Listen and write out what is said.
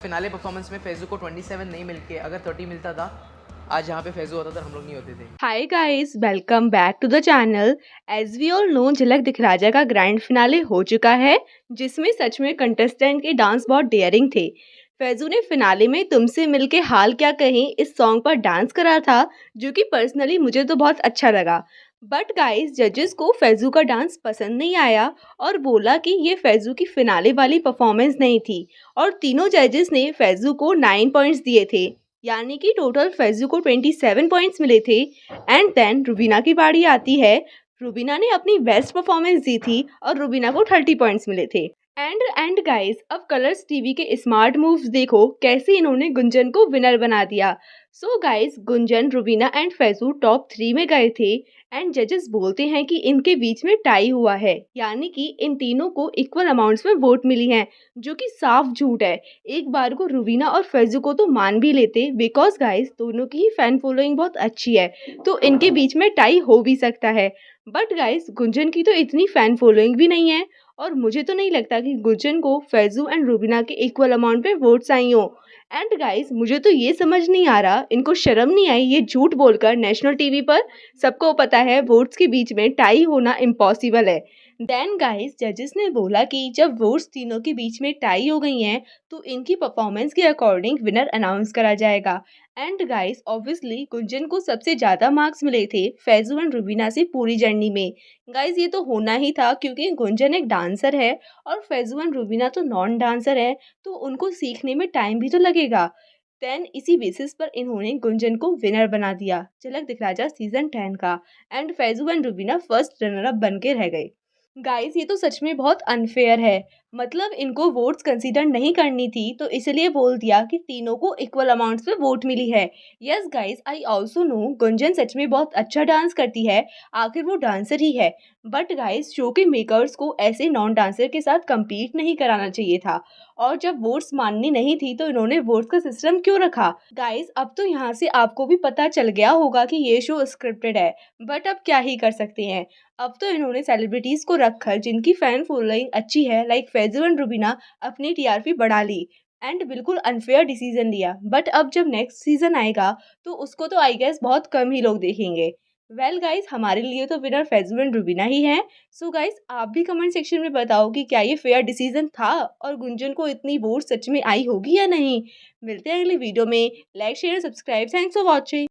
Finale performance में फैज़ू को 27 नहीं मिलके अगर 30 मिलता था, आज यहाँ पे फैज़ू होता तो हम लोग नहीं होते थे। Hi guys, welcome back to the channel. As we all know, झलक दिखराजा का ग्रैंड फिनाले हो चुका है, जिसमें सच में कंटेस्टेंट के डांस बहुत डेयरिंग थे। फैजू ने फिनाले में तुमसे मिलके हाल क्या कहें इस सॉन्ग पर डांस करा था, जो कि पर्सनली मुझे तो बहुत अच्छा लगा। बट गाइस, जजेस को फैजू का डांस पसंद नहीं आया और बोला कि ये फैजू की फिनाले वाली परफॉर्मेंस नहीं थी, और तीनों जजेस ने फैजू को 9 पॉइंट्स दिए थे, यानी कि टोटल फैजू को 27 पॉइंट्स मिले थे। एंड देन रुबीना की बारी आती है। रुबीना ने अपनी बेस्ट परफॉर्मेंस दी थी और रुबीना को 30 पॉइंट्स मिले थे। एंड गाइस, अब कलर्स टीवी के स्मार्ट मूव्स देखो कैसे इन्होंने गुंजन को विनर बना दिया। So guys, Gunjan, Rubina and Faizu top 3 में गए थे। एंड जजेस बोलते हैं कि इनके बीच में टाई हुआ है, यानी कि इन तीनों को इक्वल अमाउंट्स में वोट मिली हैं, जो कि साफ झूठ है। एक बार को रुबीना और फैजू को तो मान भी लेते, बिकॉज गाइस दोनों की ही फैन फॉलोइंग बहुत अच्छी है, तो इनके बीच में टाई हो भी सकता है। बट गाइस, गुंजन की तो इतनी फैन फॉलोइंग भी नहीं है, और मुझे तो नहीं लगता कि गुंजन को फैजू एंड रुबीना के इक्वल अमाउंट में वोट्स आई हो। एंड गाइस, मुझे तो ये समझ नहीं आ रहा, इनको शर्म नहीं आई ये झूठ बोलकर नेशनल टीवी पर। सबको पता है वोट्स के बीच में टाई होना इम्पॉसिबल है। देन गाइस, जजेस ने बोला कि जब वोट्स तीनों के बीच में टाई हो गई हैं, तो इनकी परफॉर्मेंस के अकॉर्डिंग विनर अनाउंस करा जाएगा। एंड गाइस, ऑब्वियसली गुंजन को सबसे ज़्यादा मार्क्स मिले थे फैजू एंड रुबीना से पूरी जर्नी में। गाइस, ये तो होना ही था, क्योंकि गुंजन एक डांसर है और फैजू एंड रुबीना तो नॉन डांसर है, तो उनको सीखने में टाइम भी तो लगेगा। देन इसी बेसिस पर इन्होंने गुंजन को विनर बना दिया झलक दिखलाजा सीजन 10 का। And Faizu and Rubina first runner up बन के रह गए। गाइस, ये तो सच में बहुत अनफेयर है। मतलब इनको वोट्स कंसीडर नहीं करनी थी, तो इसलिए बोल दिया कि तीनों को इक्वल अमाउंट्स में वोट मिली है। Yes guys, I also know Gunjan सच में बहुत अच्छा डांस करती है, आखिर वो डांसर ही है। बट गाइस, शो के मेकर्स को ऐसे नॉन डांसर के साथ compete नहीं कराना चाहिए था, और जब वोट्स माननी नहीं थी तो इन्होंने वोट्स का सिस्टम क्यों रखा। गाइस, अब तो यहाँ से आपको भी पता चल गया होगा कि ये शो स्क्रिप्टेड है, बट अब क्या ही कर सकते हैं। अब तो इन्होंने सेलिब्रिटीज को रखकर जिनकी फैन फॉलोइंग अच्छी है, लाइक फैजू एंड रुबीना, अपनी टीआरपी बढ़ा ली। एंड बिल्कुल अनफेयर डिसीजन लिया। बट अब जब नेक्स्ट सीजन आएगा, तो उसको तो आई गेस बहुत कम ही लोग देखेंगे। वेल गाइस, हमारे लिए तो विनर फैजू एंड रुबीना ही है। सो गाइस, आप भी कमेंट सेक्शन में बताओ कि क्या ये फेयर डिसीजन था, और गुंजन को इतनी वोट सच में आई होगी या नहीं। मिलते हैं अगली वीडियो में। Like, share, subscribe. Thanks for watching.